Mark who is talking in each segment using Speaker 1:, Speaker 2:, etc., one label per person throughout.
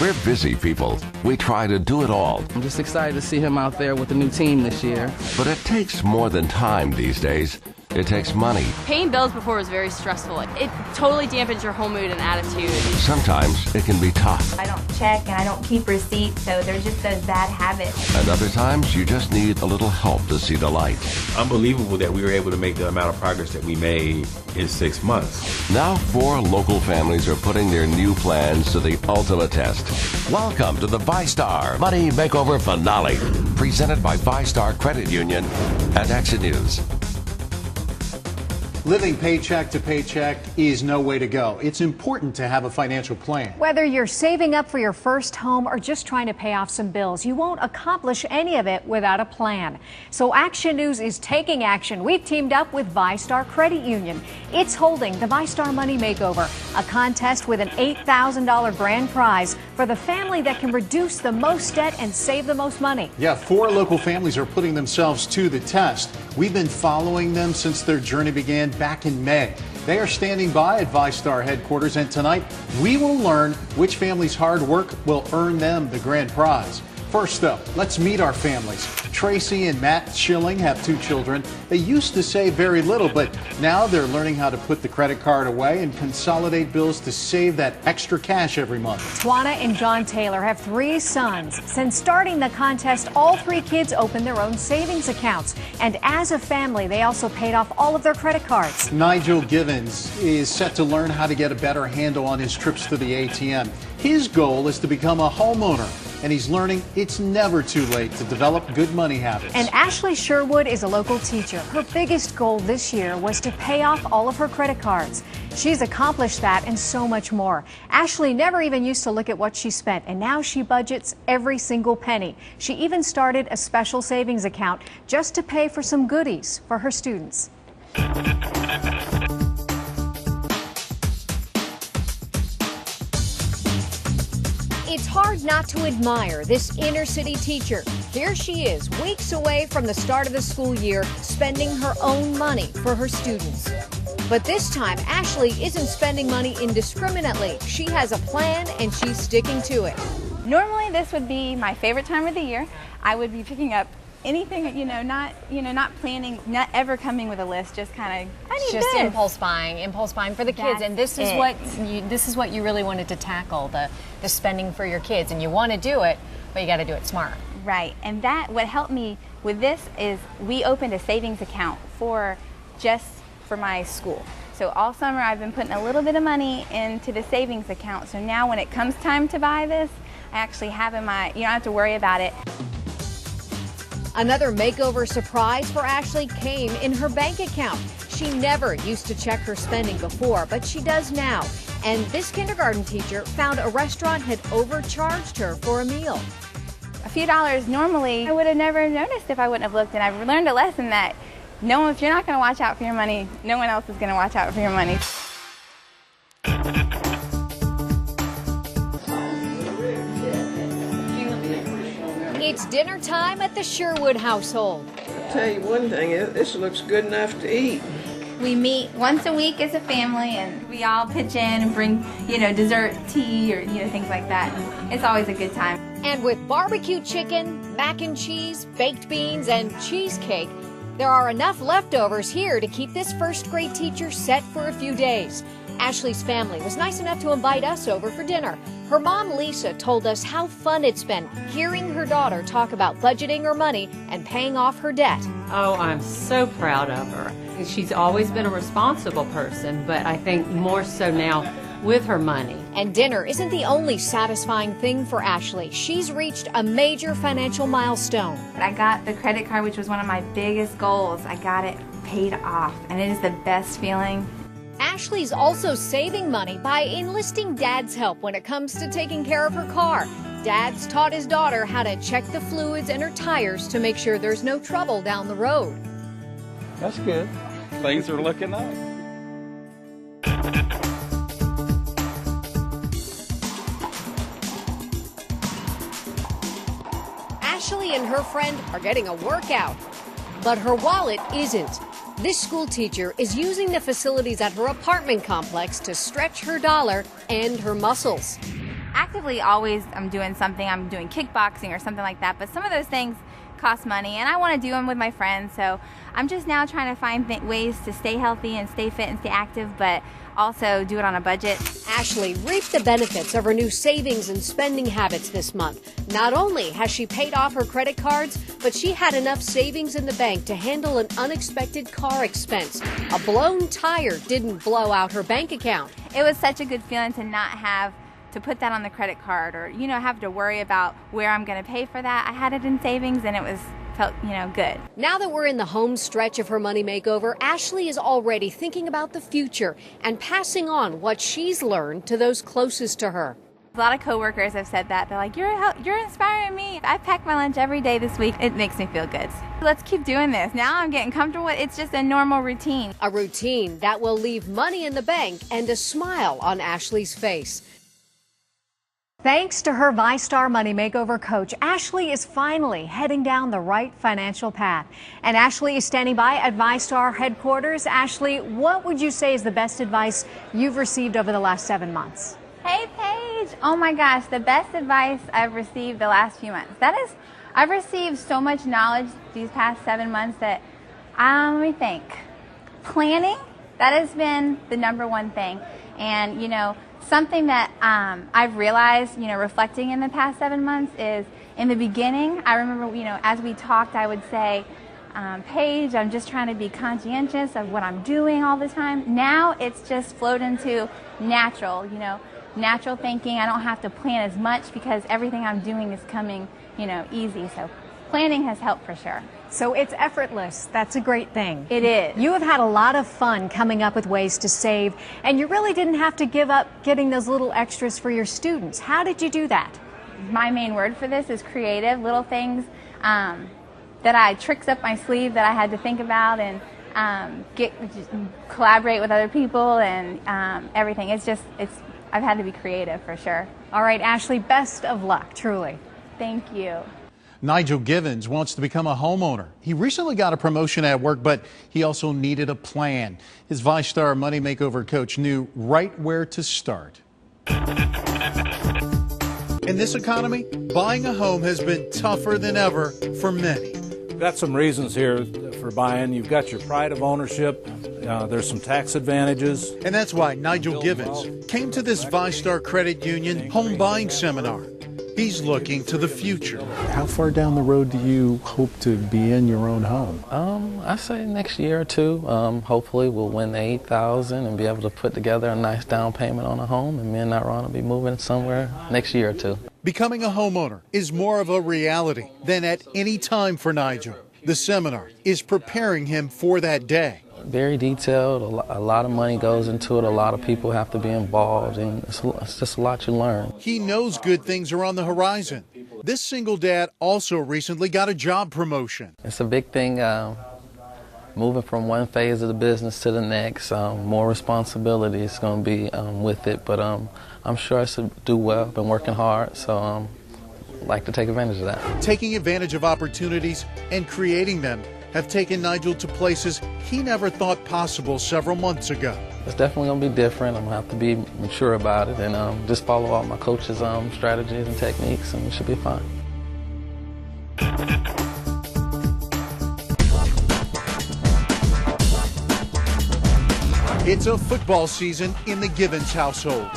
Speaker 1: We're busy people. We try to do it all.
Speaker 2: I'm just excited to see him out there with the new team this year.
Speaker 1: But it takes more than time these days. It takes money.
Speaker 3: Paying bills before was very stressful. It totally dampens your whole mood and attitude.
Speaker 1: Sometimes it can be tough.
Speaker 4: I don't check and I don't keep receipts, so there's just those bad habits.
Speaker 1: And other times you just need a little help to see the light.
Speaker 5: Unbelievable that we were able to make the amount of progress that we made in 6 months.
Speaker 1: Now 4 local families are putting their new plans to the ultimate test. Welcome to the Vystar Money Makeover Finale, presented by Vystar Credit Union and Action News.
Speaker 6: Living paycheck to paycheck is no way to go. It's important to have a financial plan.
Speaker 7: Whether you're saving up for your first home or just trying to pay off some bills, you won't accomplish any of it without a plan. So Action News is taking action. We've teamed up with Vystar Credit Union. It's holding the Vystar Money Makeover, a contest with an $8,000 grand prize for the family that can reduce the most debt and save the most money.
Speaker 6: Yeah, 4 local families are putting themselves to the test. We've been following them since their journey began back in May. They are standing by at Vystar headquarters, and tonight we will learn which family's hard work will earn them the grand prize. First, though, let's meet our families. Tracy and Matt Schilling have 2 children. They used to save very little, but now they're learning how to put the credit card away and consolidate bills to save that extra cash every month.
Speaker 7: Twana and John Taylor have 3 sons. Since starting the contest, all 3 kids opened their own savings accounts. And as a family, they also paid off all of their credit cards.
Speaker 6: Nigel Givens is set to learn how to get a better handle on his trips to the ATM. His goal is to become a homeowner, and he's learning it's never too late to develop good money habits.
Speaker 7: And Ashley Sherwood is a local teacher. Her biggest goal this year was to pay off all of her credit cards. She's accomplished that and so much more. Ashley never even used to look at what she spent, and now she budgets every single penny. She even started a special savings account just to pay for some goodies for her students. It's hard not to admire this inner city teacher. Here she is, weeks away from the start of the school year, spending her own money for her students. But this time, Ashley isn't spending money indiscriminately. She has a plan and she's sticking to it.
Speaker 4: Normally this would be my favorite time of the year. I would be picking up anything, not planning, not ever coming with a list, just kind of, I need
Speaker 7: Just
Speaker 4: this.
Speaker 7: impulse buying for the kids. And this is what you really wanted to tackle, the spending for your kids. And you want to do it, but you got to do it smart.
Speaker 4: Right, and what helped me with this is we opened a savings account just for my school. So all summer I've been putting a little bit of money into the savings account. So now when it comes time to buy this, I actually have in my, you don't have to worry about it.
Speaker 7: Another makeover surprise for Ashley came in her bank account. She never used to check her spending before, but she does now. And this kindergarten teacher found a restaurant had overcharged her for a meal.
Speaker 4: A few dollars normally I would have never noticed if I wouldn't have looked, and I've learned a lesson that if you're not going to watch out for your money, no one else is going to watch out for your money.
Speaker 7: It's dinner time at the Sherwood household.
Speaker 8: I'll tell you one thing, this looks good enough to eat.
Speaker 4: We meet once a week as a family, and we all pitch in and bring, dessert, tea, or, things like that. And it's always a good time.
Speaker 7: And with barbecue chicken, mac and cheese, baked beans, and cheesecake, there are enough leftovers here to keep this first grade teacher set for a few days. Ashley's family was nice enough to invite us over for dinner. Her mom, Lisa, told us how fun it's been hearing her daughter talk about budgeting her money and paying off her debt.
Speaker 9: Oh, I'm so proud of her. She's always been a responsible person, but I think more so now with her money.
Speaker 7: And dinner isn't the only satisfying thing for Ashley. She's reached a major financial milestone.
Speaker 4: I got the credit card, which was one of my biggest goals. I got it paid off, and it is the best feeling.
Speaker 7: Ashley's also saving money by enlisting Dad's help when it comes to taking care of her car. Dad's taught his daughter how to check the fluids in her tires to make sure there's no trouble down the road.
Speaker 5: That's good. Things are looking up.
Speaker 7: Ashley and her friend are getting a workout, but her wallet isn't. This school teacher is using the facilities at her apartment complex to stretch her dollar and her muscles.
Speaker 4: actively always I'm doing something. I'm doing kickboxing or something like that. But some of those things cost money, and I want to do them with my friends. So I'm just now trying to find ways to stay healthy and stay fit and stay active, but also do it on a budget.
Speaker 10: Ashley reaped the benefits of her new savings and spending habits this month. Not only has she paid off her credit cards, but she had enough savings in the bank to handle an unexpected car expense. A blown tire didn't blow out her bank account.
Speaker 4: It was such a good feeling to not have to put that on the credit card or, have to worry about where I'm going to pay for that. I had it in savings and it felt, good.
Speaker 10: Now that we're in the home stretch of her money makeover, Ashley is already thinking about the future and passing on what she's learned to those closest to her.
Speaker 4: A lot of coworkers have said that. They're like, you're inspiring me. I pack my lunch every day this week. It makes me feel good. Let's keep doing this. Now I'm getting comfortable. It's just a normal routine.
Speaker 10: A routine that will leave money in the bank and a smile on Ashley's face.
Speaker 7: Thanks to her Vystar Money Makeover coach, Ashley is finally heading down the right financial path. And Ashley is standing by at Vystar headquarters. Ashley, what would you say is the best advice you've received over the last 7 months?
Speaker 4: Hey, Paige. Oh my gosh, the best advice I've received the last few months. I've received so much knowledge these past 7 months that, let me think. Planning, that has been the #1 thing. And, something that I've realized, reflecting in the past 7 months is in the beginning, I remember, as we talked, I would say, Paige, I'm just trying to be conscientious of what I'm doing all the time. Now it's just flowed into natural, natural thinking. I don't have to plan as much because everything I'm doing is coming, easy. So planning has helped for sure.
Speaker 7: So it's effortless. That's a great thing.
Speaker 4: It is.
Speaker 7: You have had a lot of fun coming up with ways to save, and you really didn't have to give up getting those little extras for your students. How did you do that?
Speaker 4: My main word for this is creative. Little things tricks up my sleeve that I had to think about and collaborate with other people and everything. I've had to be creative for sure.
Speaker 7: All right, Ashley, best of luck, truly.
Speaker 4: Thank you.
Speaker 6: Nigel Givens wants to become a homeowner. He recently got a promotion at work, but he also needed a plan. His Vystar Money Makeover coach knew right where to start. In this economy, buying a home has been tougher than ever for many.
Speaker 11: We've got some reasons here for buying. You've got your pride of ownership. There's some tax advantages.
Speaker 6: And that's why Nigel Givens came to this Vystar Credit Union home buying seminar. He's looking to the future.
Speaker 12: How far down the road do you hope to be in your own home?
Speaker 2: I say next year or two. Hopefully we'll win the 8,000 and be able to put together a nice down payment on a home, and me and Ron will be moving somewhere next year or two.
Speaker 6: Becoming a homeowner is more of a reality than at any time for Nigel. The seminar is preparing him for that day.
Speaker 2: Very detailed, a lot of money goes into it, a lot of people have to be involved, and it's just a lot you learn.
Speaker 6: He knows good things are on the horizon. This single dad also recently got a job promotion.
Speaker 2: It's a big thing, moving from one phase of the business to the next. More responsibility is going to be with it, but I'm sure I should do well. Been working hard, so I'd like to take advantage of that.
Speaker 6: Taking advantage of opportunities and creating them have taken Nigel to places he never thought possible several months ago.
Speaker 2: It's definitely going to be different. I'm going to have to be mature about it and just follow all my coach's strategies and techniques, and it should be fine.
Speaker 6: It's a football season in the Givens household.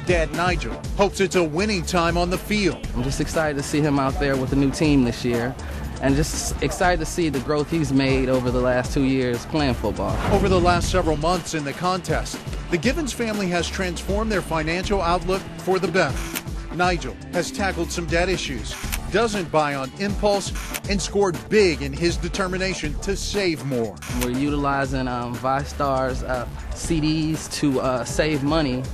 Speaker 6: Dad Nigel hopes it's a winning time on the field.
Speaker 2: I'm just excited to see him out there with a new team this year, and just excited to see the growth he's made over the last 2 years playing football.
Speaker 6: Over the last several months in the contest, the Givens family has transformed their financial outlook for the better. Nigel has tackled some debt issues, doesn't buy on impulse, and scored big in his determination to save more.
Speaker 2: We're utilizing Vystar's CDs to save money.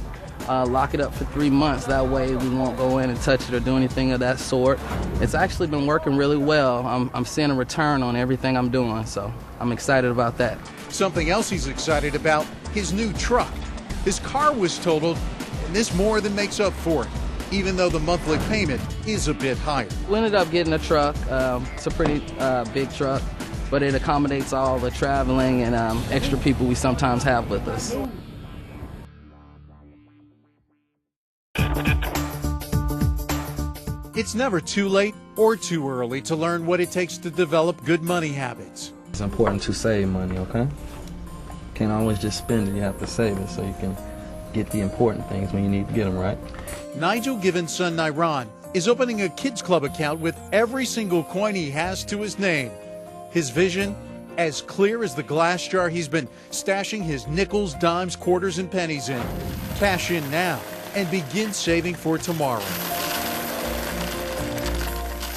Speaker 2: Lock it up for 3 months. That way we won't go in and touch it or do anything of that sort. It's actually been working really well. I'm seeing a return on everything I'm doing, so I'm excited about that.
Speaker 6: Something else he's excited about, his new truck. His car was totaled, and this more than makes up for it, even though the monthly payment is a bit higher.
Speaker 2: We ended up getting a truck. It's a pretty big truck, but it accommodates all the traveling and extra people we sometimes have with us.
Speaker 6: It's never too late or too early to learn what it takes to develop good money habits.
Speaker 2: It's important to save money, okay? Can't always just spend it, you have to save it so you can get the important things when you need to get them, right?
Speaker 6: Nigel Given's son Nyron is opening a kids club account with every single coin he has to his name. His vision, as clear as the glass jar he's been stashing his nickels, dimes, quarters, and pennies in. Cash in now and begin saving for tomorrow.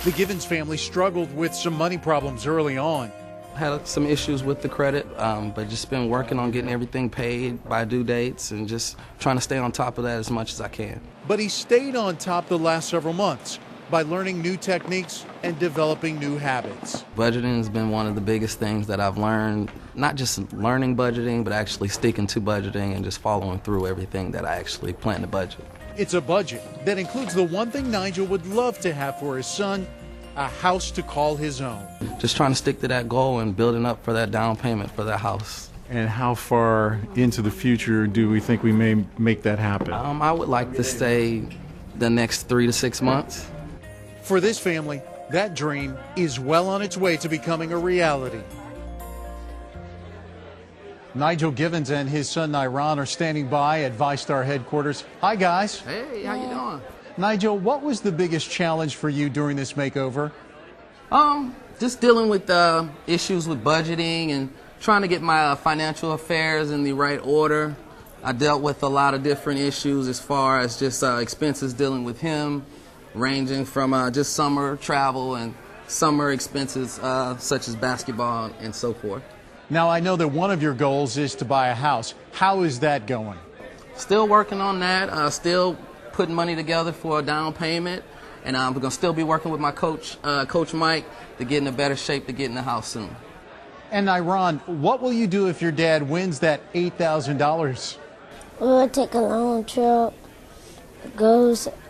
Speaker 6: The Givens family struggled with some money problems early on.
Speaker 2: Had some issues with the credit, but just been working on getting everything paid by due dates and just trying to stay on top of that as much as I can.
Speaker 6: But he stayed on top the last several months by learning new techniques and developing new habits.
Speaker 2: Budgeting has been one of the biggest things that I've learned, not just learning budgeting, but actually sticking to budgeting and just following through everything that I actually plan to budget.
Speaker 6: It's a budget that includes the one thing Nigel would love to have for his son, a house to call his own.
Speaker 2: Just trying to stick to that goal and building up for that down payment for that house.
Speaker 12: And how far into the future do we think we may make that happen?
Speaker 2: I would like to say the next 3 to 6 months.
Speaker 6: For this family, that dream is well on its way to becoming a reality. Nigel Givens and his son Nyron are standing by at Vystar headquarters. Hi, guys.
Speaker 2: Hey, how you doing?
Speaker 6: Nigel, what was the biggest challenge for you during this makeover?
Speaker 2: Just dealing with issues with budgeting and trying to get my financial affairs in the right order. I dealt with a lot of different issues as far as just expenses dealing with him, ranging from just summer travel and summer expenses such as basketball and so forth.
Speaker 6: Now, I know that one of your goals is to buy a house. How is that going?
Speaker 2: Still working on that, still putting money together for a down payment, and I'm going to still be working with my coach, Coach Mike, to get in a better shape to get in the house soon.
Speaker 6: And Nyron, what will you do if your dad wins that $8,000?
Speaker 13: We'll take a long trip, take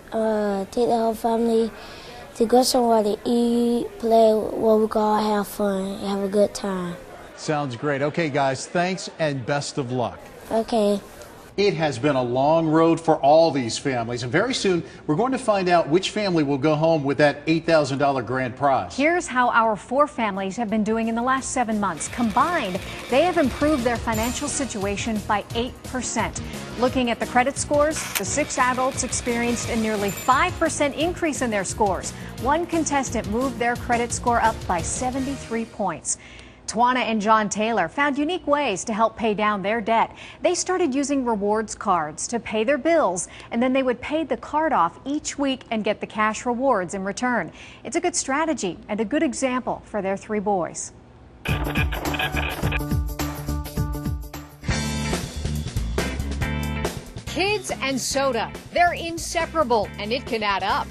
Speaker 13: the whole family to go somewhere to eat, play, where we go all have fun, and have a good time.
Speaker 6: Sounds great. Okay, guys, thanks and best of luck.
Speaker 13: Okay.
Speaker 6: It has been a long road for all these families, and very soon we're going to find out which family will go home with that $8,000 grand prize.
Speaker 7: Here's how our 4 families have been doing in the last 7 months. Combined, they have improved their financial situation by 8%. Looking at the credit scores, the 6 adults experienced a nearly 5% increase in their scores. One contestant moved their credit score up by 73 points. Tawana and John Taylor found unique ways to help pay down their debt. They started using rewards cards to pay their bills, and then they would pay the card off each week and get the cash rewards in return. It's a good strategy and a good example for their 3 boys. Kids and soda, they're inseparable, and it can add up.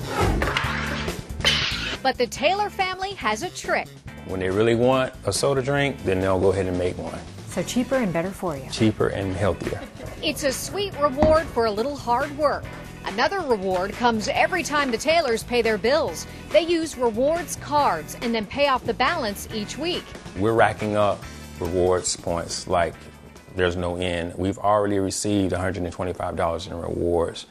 Speaker 7: But the Taylor family has a trick.
Speaker 5: When they really want a soda drink, then they'll go ahead and make one.
Speaker 7: So cheaper and better for you.
Speaker 5: Cheaper and healthier.
Speaker 7: It's a sweet reward for a little hard work. Another reward comes every time the Taylors pay their bills. They use rewards cards and then pay off the balance each week.
Speaker 5: We're racking up rewards points like there's no end. We've already received $125 in rewards.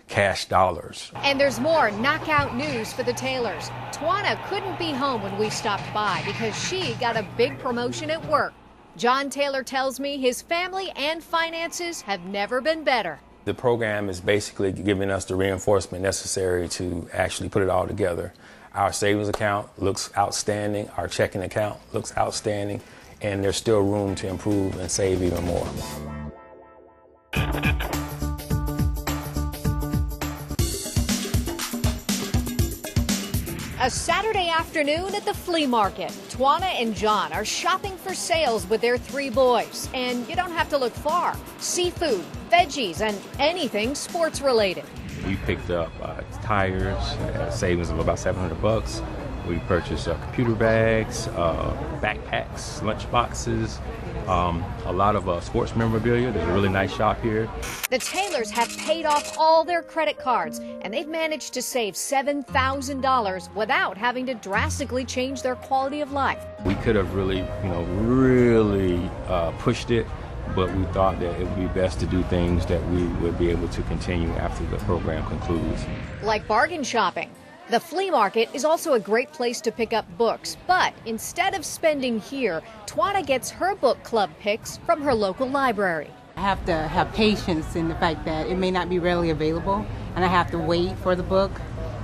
Speaker 5: Cash dollars.
Speaker 7: And there's more knockout news for the Taylors. Tawana couldn't be home when we stopped by because she got a big promotion at work. John Taylor tells me his family and finances have never been better.
Speaker 5: The program is basically giving us the reinforcement necessary to actually put it all together. Our savings account looks outstanding. Our checking account looks outstanding. And there's still room to improve and save even more.
Speaker 7: A Saturday afternoon at the flea market. Tawana and John are shopping for sales with their 3 boys. And you don't have to look far. Seafood, veggies, and anything sports related.
Speaker 5: We picked up tires at savings of about $700. We purchased computer bags, backpacks, lunch boxes, a lot of sports memorabilia. There's a really nice shop here.
Speaker 7: The Taylors have paid off all their credit cards, and they've managed to save $7,000 without having to drastically change their quality of life.
Speaker 5: We could have really, pushed it, but we thought that it would be best to do things that we would be able to continue after the program concludes.
Speaker 7: Like bargain shopping.
Speaker 10: The flea market is also a great place to pick up books, but instead of spending here, Twana gets her book club picks from her local library.
Speaker 14: I have to have patience in the fact that it may not be readily available, and I have to wait for the book,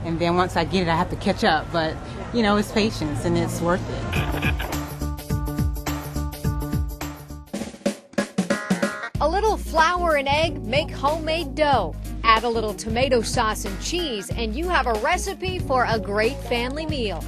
Speaker 14: and then once I get it, I have to catch up. But, you know, it's patience, and it's worth it.
Speaker 10: A little flour and egg make homemade dough. Add a little tomato sauce and cheese, and you have a recipe for a great family meal.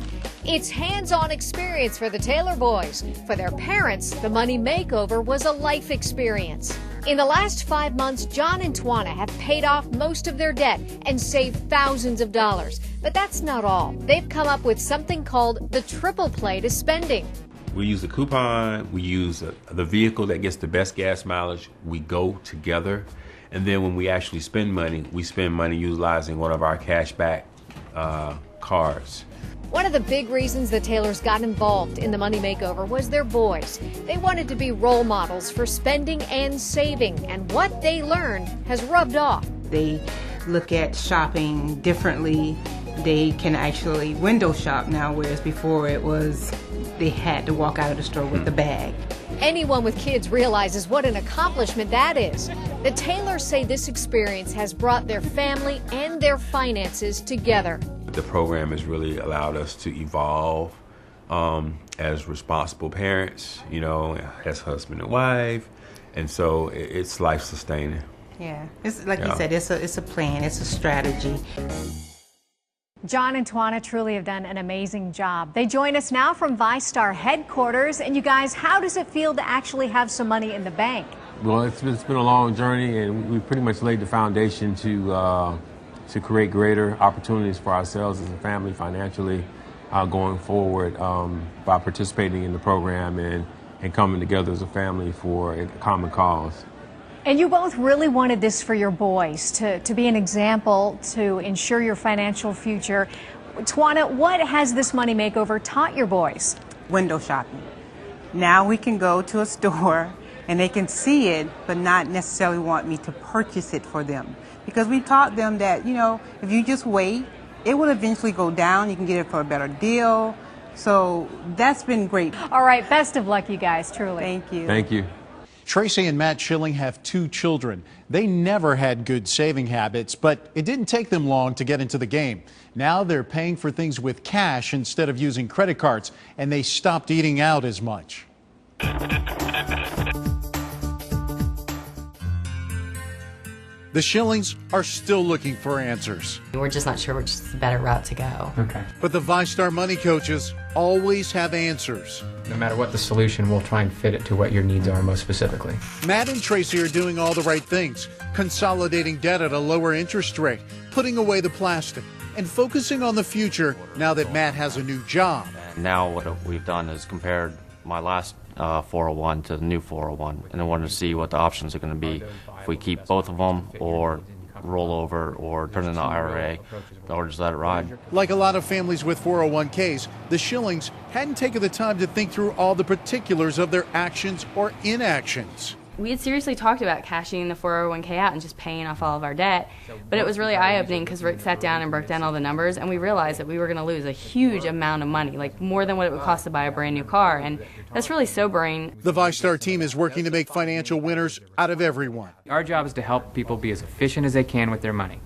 Speaker 10: It's hands-on experience for the Taylor boys. For their parents, the money makeover was a life experience. In the last 5 months, John and Twana have paid off most of their debt and saved thousands of dollars. But that's not all. They've come up with something called the triple play to spending.
Speaker 5: We use the coupon, we use the vehicle that gets the best gas mileage, we go together. And then when we actually spend money, we spend money utilizing one of our cashback cards.
Speaker 10: One of the big reasons the Taylors got involved in the money makeover was their boys. They wanted to be role models for spending and saving, and what they learned has rubbed off.
Speaker 14: They look at shopping differently. They can actually window shop now, whereas before it was they had to walk out of the store with the bag.
Speaker 10: Anyone with kids realizes what an accomplishment that is. The Taylors say this experience has brought their family and their finances together.
Speaker 5: The program has really allowed us to evolve as responsible parents, you know, as husband and wife, and so it's life-sustaining.
Speaker 14: Yeah, it's like you said, it's a plan, it's a strategy.
Speaker 7: John and Twana truly have done an amazing job. They join us now from Vystar headquarters. And you guys, how does it feel to actually have some money in the bank?
Speaker 15: Well, it's been a long journey, and we pretty much laid the foundation to create greater opportunities for ourselves as a family financially going forward by participating in the program and coming together as a family for a common cause.
Speaker 7: And you both really wanted this for your boys, to be an example, to ensure your financial future. Twana, what has this money makeover taught your boys?
Speaker 14: Window shopping. Now we can go to a store and they can see it, but not necessarily want me to purchase it for them. Because we taught them that, you know, if you just wait, it will eventually go down. You can get it for a better deal. So that's been great.
Speaker 7: All right, best of luck, you guys, truly.
Speaker 14: Thank you.
Speaker 15: Thank you.
Speaker 6: Tracy and Matt Schilling have 2 children. They never had good saving habits, but it didn't take them long to get into the game. Now they're paying for things with cash instead of using credit cards, and they stopped eating out as much. The Schillings are still looking for answers.
Speaker 16: We're just not sure which is the better route to go.
Speaker 17: Okay.
Speaker 6: But the Vystar money coaches always have answers.
Speaker 17: No matter what the solution, we'll try and fit it to what your needs are most specifically.
Speaker 6: Matt and Tracy are doing all the right things, consolidating debt at a lower interest rate, putting away the plastic, and focusing on the future now that Matt has a new job.
Speaker 18: Now what we've done is compared my last 401 to the new 401, and I wanted to see what the options are going to be. If we keep both of them, or roll over, or turn in an IRA, or just let it ride.
Speaker 6: Like a lot of families with 401ks, the Schillings hadn't taken the time to think through all the particulars of their actions or inactions.
Speaker 3: We had seriously talked about cashing the 401k out and just paying off all of our debt, but it was really eye-opening because Rick sat down and broke down all the numbers, and we realized that we were going to lose a huge amount of money, like more than what it would cost to buy a brand new car, and that's really sobering.
Speaker 6: The Vystar team is working to make financial winners out of everyone.
Speaker 17: Our job is to help people be as efficient as they can with their money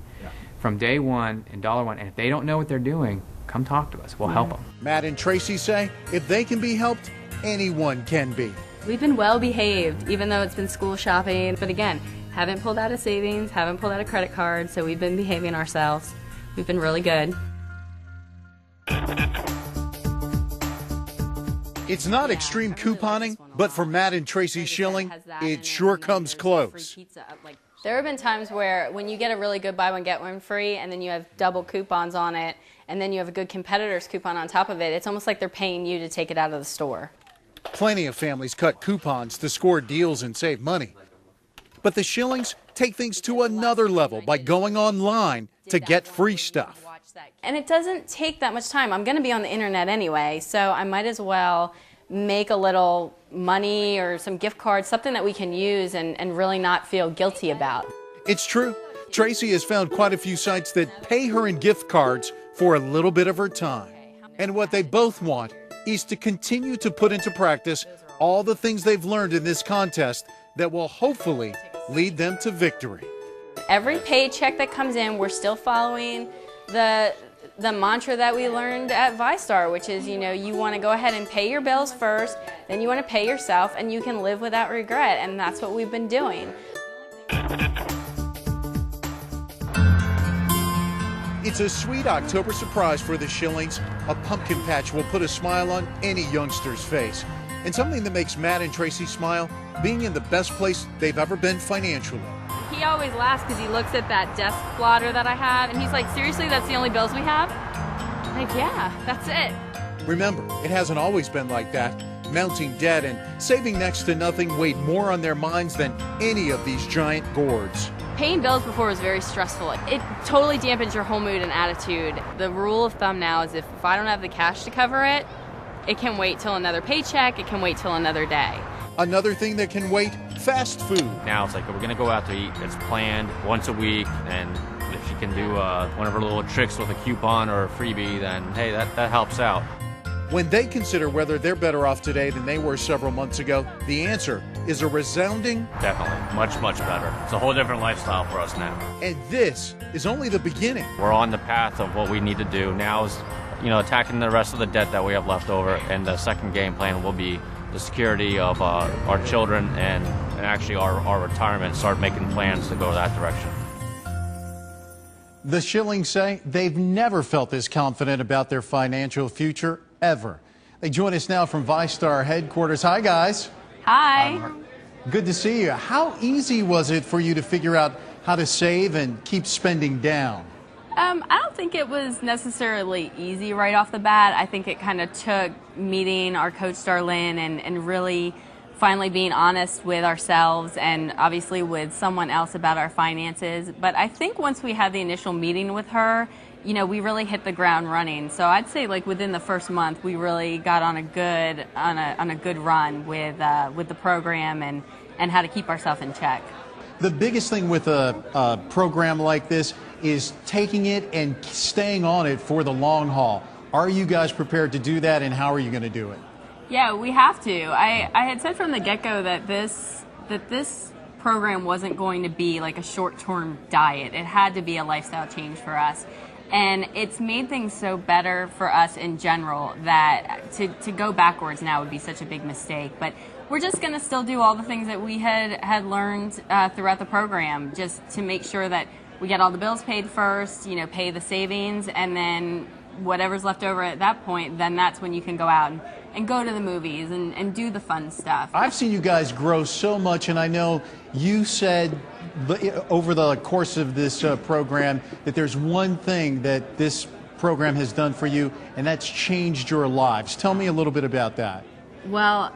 Speaker 17: from day one and dollar one, and if they don't know what they're doing, come talk to us. We'll help them.
Speaker 6: Matt and Tracy say if they can be helped, anyone can be.
Speaker 3: We've been well behaved, even though it's been school shopping. But again, haven't pulled out a savings, haven't pulled out a credit card, so we've been behaving ourselves. We've been really good.
Speaker 6: It's not extreme couponing, but for Matt and Tracy Schilling, it sure comes close.
Speaker 3: There have been times where when you get a really good buy one, get one free, and then you have double coupons on it, and then you have a good competitor's coupon on top of it, it's almost like they're paying you to take it out of the store.
Speaker 6: Plenty of families cut coupons to score deals and save money. But the Schillings take things to another level by going online to get free stuff.
Speaker 3: And it doesn't take that much time. I'm going to be on the internet anyway, so I might as well make a little money or some gift cards, something that we can use and really not feel guilty about.
Speaker 6: It's true. Tracy has found quite a few sites that pay her in gift cards for a little bit of her time. And what they both want is to continue to put into practice all the things they've learned in this contest that will hopefully lead them to victory.
Speaker 3: Every paycheck that comes in, we're still following the mantra that we learned at Vystar, which is, you want to go ahead and pay your bills first, then you want to pay yourself, and you can live without regret, and that's what we've been doing.
Speaker 6: It's a sweet October surprise for the Schillings. A pumpkin patch will put a smile on any youngster's face. And something that makes Matt and Tracy smile, being in the best place they've ever been financially.
Speaker 3: He always laughs because he looks at that desk blotter that I have, and he's like, seriously, that's the only bills we have? I'm like, yeah, that's it.
Speaker 6: Remember, it hasn't always been like that. Mounting debt and saving next to nothing weighed more on their minds than any of these giant gourds.
Speaker 3: Paying bills before was very stressful. It totally dampens your whole mood and attitude. The rule of thumb now is if I don't have the cash to cover it, it can wait till another paycheck, it can wait till another day.
Speaker 6: Another thing that can wait, fast food.
Speaker 18: Now it's like, we're going to go out to eat. It's planned once a week, and if she can do one of her little tricks with a coupon or a freebie, then hey, that helps out.
Speaker 6: When they consider whether they're better off today than they were several months ago, the answer is a resounding
Speaker 18: definitely, much, much better. It's a whole different lifestyle for us now.
Speaker 6: And this is only the beginning.
Speaker 18: We're on the path of what we need to do. Now is, attacking the rest of the debt that we have left over, and the second game plan will be the security of our children and actually our retirement, start making plans to go that direction.
Speaker 6: The Schillings say they've never felt this confident about their financial future, ever. They join us now from Vystar headquarters. Hi, guys.
Speaker 3: Hi.
Speaker 6: Good to see you. How easy was it for you to figure out how to save and keep spending down?
Speaker 3: I don't think it was necessarily easy right off the bat. I think it kind of took meeting our coach, Darlene, and really finally being honest with ourselves and obviously with someone else about our finances. But I think once we had the initial meeting with her, we really hit the ground running. So I'd say like within the first month, we really got on a good run with the program and how to keep ourselves in check.
Speaker 6: The biggest thing with a program like this is taking it and staying on it for the long haul. Are you guys prepared to do that, and how are you going to do it?
Speaker 3: Yeah, we have to. I had said from the get-go that this program wasn't going to be like a short-term diet. It had to be a lifestyle change for us. And it's made things so better for us in general that to go backwards now would be such a big mistake. But we're just going to still do all the things that we had learned throughout the program, just to make sure that we get all the bills paid first, pay the savings, and then whatever's left over at that point, then that's when you can go out and go to the movies and do the fun stuff.
Speaker 6: I've seen you guys grow so much, and I know you said over the course of this program that there's one thing that this program has done for you, and that's changed your lives. Tell me a little bit about that.
Speaker 3: Well,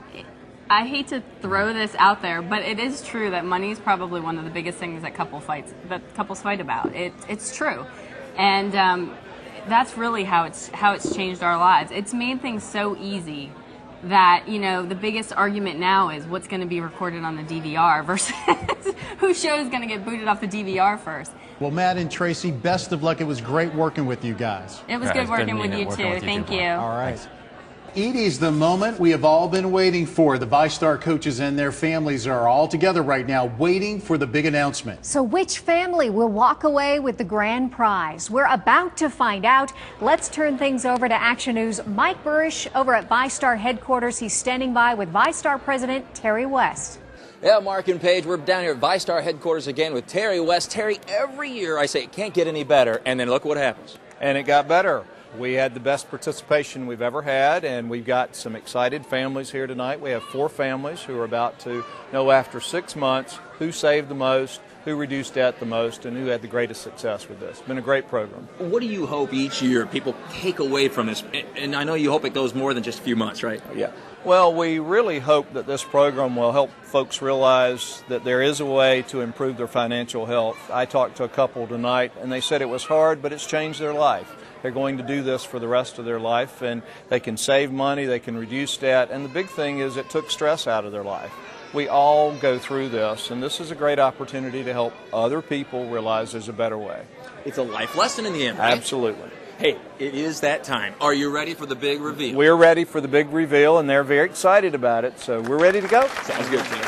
Speaker 3: I hate to throw this out there, but it is true that money is probably one of the biggest things that couples fight about. It's true, and that's really how it's changed our lives. It's made things so easy that the biggest argument now is what's going to be recorded on the DVR versus whose show is going to get booted off the DVR first.
Speaker 6: Well, Matt and Tracy, best of luck. It was great working with you guys.
Speaker 3: It was good working with you too. Thank you.
Speaker 6: All right. It is the moment we have all been waiting for. The Vystar coaches and their families are all together right now waiting for the big announcement.
Speaker 7: So which family will walk away with the grand prize? We're about to find out. Let's turn things over to Action News' Mike Burrish over at Vystar headquarters. He's standing by with Vystar President Terry West.
Speaker 19: Yeah, Mark and Paige, we're down here at Vystar headquarters again with Terry West. Terry, every year I say it can't get any better, and then look what happens.
Speaker 20: And it got better. We had the best participation we've ever had, and we've got some excited families here tonight. We have 4 families who are about to know after 6 months who saved the most, who reduced debt the most, and who had the greatest success with this. It's been a great program.
Speaker 19: What do you hope each year people take away from this? And I know you hope it goes more than just a few months, right?
Speaker 20: Yeah. Well, we really hope that this program will help folks realize that there is a way to improve their financial health. I talked to a couple tonight, and they said it was hard, but it's changed their life. They're going to do this for the rest of their life, and they can save money, they can reduce debt, and the big thing is it took stress out of their life. We all go through this, and this is a great opportunity to help other people realize there's a better way.
Speaker 19: It's a life lesson in the end, right?
Speaker 20: Absolutely.
Speaker 19: Hey, it is that time. Are you ready for the big reveal?
Speaker 20: We're ready for the big reveal, and they're very excited about it, so we're ready to go.
Speaker 19: Sounds good, Terry.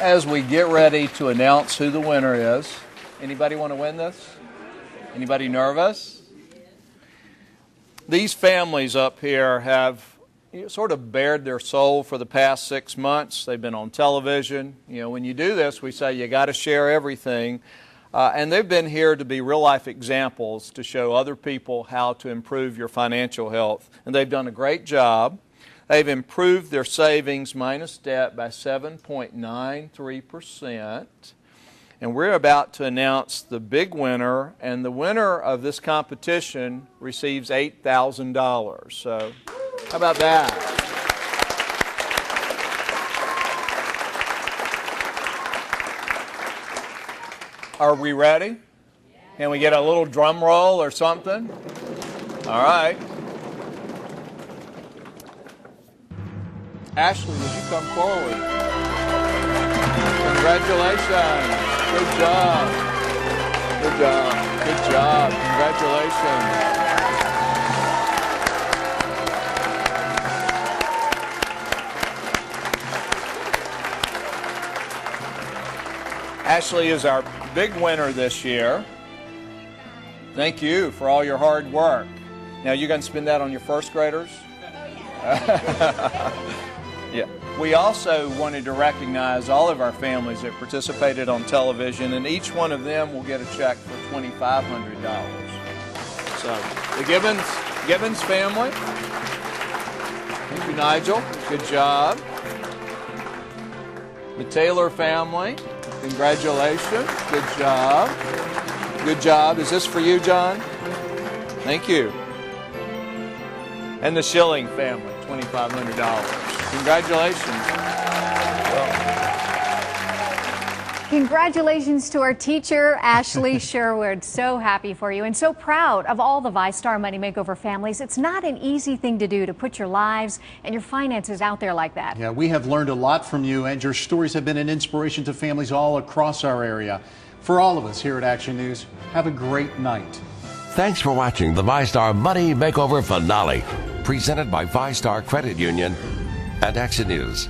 Speaker 20: As we get ready to announce who the winner is, anybody want to win this? Anybody nervous? These families up here have sort of bared their soul for the past 6 months. They've been on television. You know, when you do this, we say you got to share everything. And they've been here to be real-life examples to show other people how to improve your financial health. And they've done a great job. They've improved their savings minus debt by 7.93%. And we're about to announce the big winner, and the winner of this competition receives $8,000. So how about that? Are we ready? Can we get a little drum roll or something? All right. Ashley, would you come forward? Congratulations. Good job. Good job. Good job. Congratulations. Ashley is our big winner this year. Thank you for all your hard work. Now, you're going to spend that on your first graders? Yeah. We also wanted to recognize all of our families that participated on television, and each one of them will get a check for $2,500. So, the Gibbons family. Thank you, Nigel. Good job. The Taylor family. Congratulations. Good job. Good job. Is this for you, John? Thank you. And the Schilling family, $2,500. Congratulations.
Speaker 7: Congratulations to our teacher, Ashley Sherwood. So happy for you and so proud of all the Vystar Money Makeover families. It's not an easy thing to do to put your lives and your finances out there like that.
Speaker 6: Yeah, we have learned a lot from you, and your stories have been an inspiration to families all across our area. For all of us here at Action News, have a great night.
Speaker 1: Thanks for watching the Vystar Money Makeover finale, presented by Vystar Credit Union and Action News.